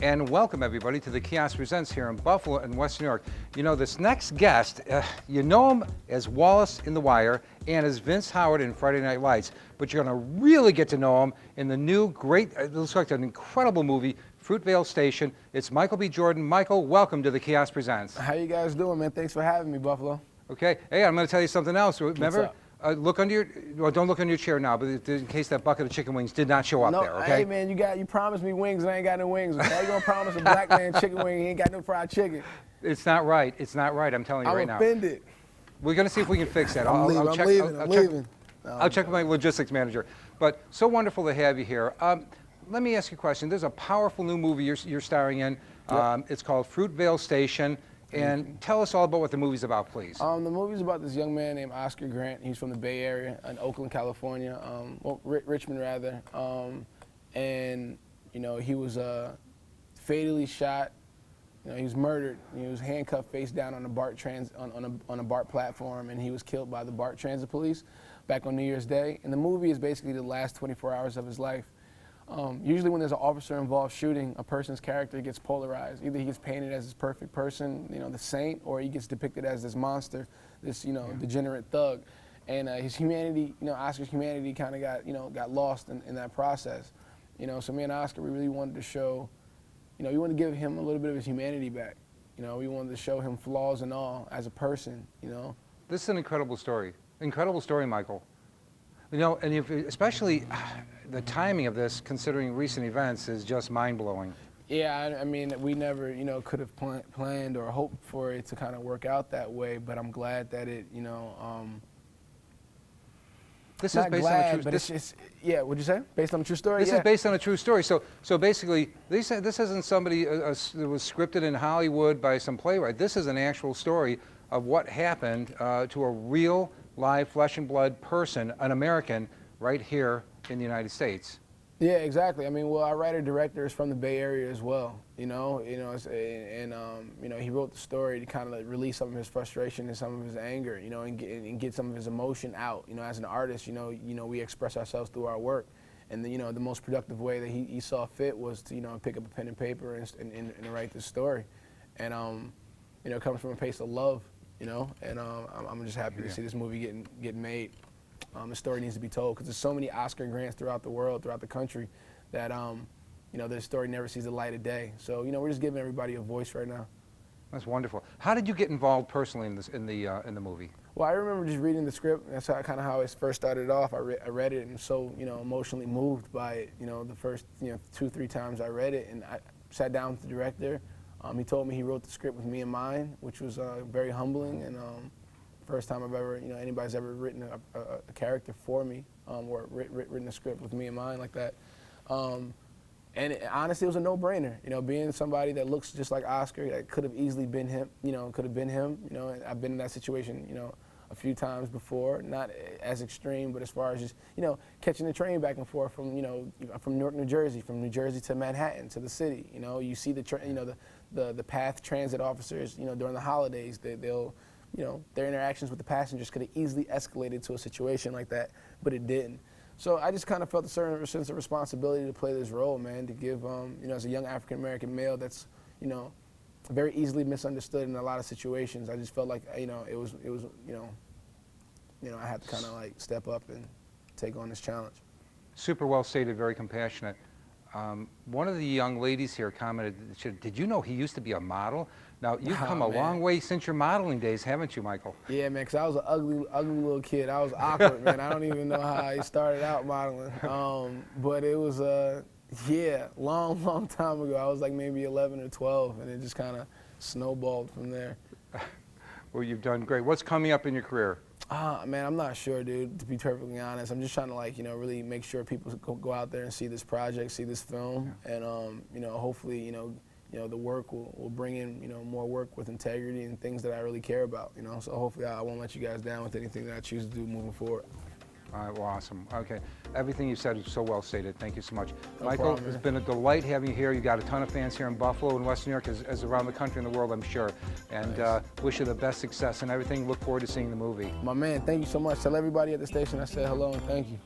And welcome everybody to the Kiosk Presents here in Buffalo and West New York. You know, this next guest, you know him as Wallace in The Wire and as Vince Howard in Friday Night Lights, but you're gonna really get to know him in the new great, it looks like an incredible movie, Fruitvale Station. It's Michael B. Jordan. Michael, welcome to the Kiosk Presents. How you guys doing, man? Thanks for having me, Buffalo. Okay, hey, I'm gonna tell you something else. Remember? What's up? Look under your, well, don't look under your chair now, but in case that bucket of chicken wings did not show up there, okay? Hey man, you promised me wings and I ain't got no wings. Okay? How you gonna promise a black man chicken wing and he ain't got no fried chicken? It's not right. It's not right. I'm telling you right now. I'm offended. We're gonna see if we can fix that. I'm leaving. I'll check with my logistics manager. But so wonderful to have you here. Let me ask you a question. There's a powerful new movie you're starring in. Yep. It's called Fruitvale Station. And tell us all about what the movie's about, please. The movie's about this young man named Oscar Grant. He's from the Bay Area in Oakland, California, Richmond rather. And you know, he was fatally shot. You know, he was murdered. He was handcuffed face down on a BART platform, and he was killed by the BART transit police back on New Year's Day. And the movie is basically the last 24 hours of his life. Usually when there's an officer-involved shooting, a person's character gets polarized. Either he gets painted as this perfect person, you know, the saint, or he gets depicted as this monster, this, you know, degenerate thug. And his humanity, you know, Oscar's humanity kind of got lost in that process. You know, so me and Oscar, we really wanted to show, you know, we wanted to give him a little bit of his humanity back. You know, we wanted to show him flaws and all as a person, you know. This is an incredible story. Incredible story, Michael. You know, and especially the timing of this, considering recent events, is just mind-blowing. Yeah, I mean, we never, you know, could have planned or hoped for it to kind of work out that way, but I'm glad that it, you know, this is based on a true story. Yeah, what'd you say? Based on a true story? This is based on a true story. So basically, this isn't somebody that was scripted in Hollywood by some playwright. This is an actual story of what happened to a real, live, flesh and blood person, an American, right here in the United States. Yeah, exactly. I mean, well, our writer-director is from the Bay Area as well. You know, you know, he wrote the story to kind of release some of his frustration and some of his anger, you know, and get some of his emotion out. You know, as an artist, you know, we express ourselves through our work, and you know, the most productive way that he saw fit was to, you know, pick up a pen and paper and write this story, and you know, it comes from a place of love, you know, and I'm just happy to see this movie getting made. The story needs to be told because there's so many Oscar Grants throughout the world, throughout the country, that you know, this story never sees the light of day. So you know, we're just giving everybody a voice right now. That's wonderful. How did you get involved personally in the movie? Well, I remember just reading the script. That's kind of how it first started off. I read it and so, you know, emotionally moved by it. You know, the first 2-3 times I read it, and I sat down with the director. He told me he wrote the script with me in mind, which was very humbling, and first time I've ever, you know, anybody's ever written a character for me, or written a script with me in mind like that. And honestly, it was a no-brainer. You know, being somebody that looks just like Oscar, that could have easily been him. You know, could have been him. You know, and I've been in that situation, you know, a few times before. Not as extreme, but as far as just, you know, catching the train back and forth from, you know, from Newark, New Jersey, from New Jersey to Manhattan to the city. You know, you see the PATH transit officers. You know, during the holidays, they'll. You know, their interactions with the passengers could have easily escalated to a situation like that, but it didn't. So I just kind of felt a certain sense of responsibility to play this role, man, to give, you know, as a young African-American male that's, you know, very easily misunderstood in a lot of situations. I just felt like, you know, it was, you know, I had to kind of like step up and take on this challenge. Super well stated, very compassionate. One of the young ladies here commented, did you know he used to be a model? Now, you've come a long way since your modeling days, haven't you, Michael? Yeah, man, because I was an ugly little kid. I was awkward, man. I don't even know how I started out modeling. But it was, yeah, long time ago. I was like maybe 11 or 12, and it just kind of snowballed from there. Well, you've done great. What's coming up in your career? Man, I'm not sure, dude, to be perfectly honest. I'm just trying to, like, you know, really make sure people go out there and see this project, see this film, and, you know, hopefully, you know, the work will bring in, you know, more work with integrity and things that I really care about, you know. So hopefully I won't let you guys down with anything that I choose to do moving forward. All right, well, awesome. Okay, everything you said is so well stated. Thank you so much. No Michael, problem, it's man. been a delight having you here. You got a ton of fans here in Buffalo and West New York, as around the country and the world, I'm sure. And Nice. Wish you the best success and everything. Look forward to seeing the movie. My man, thank you so much. Tell everybody at the station I said hello and thank you.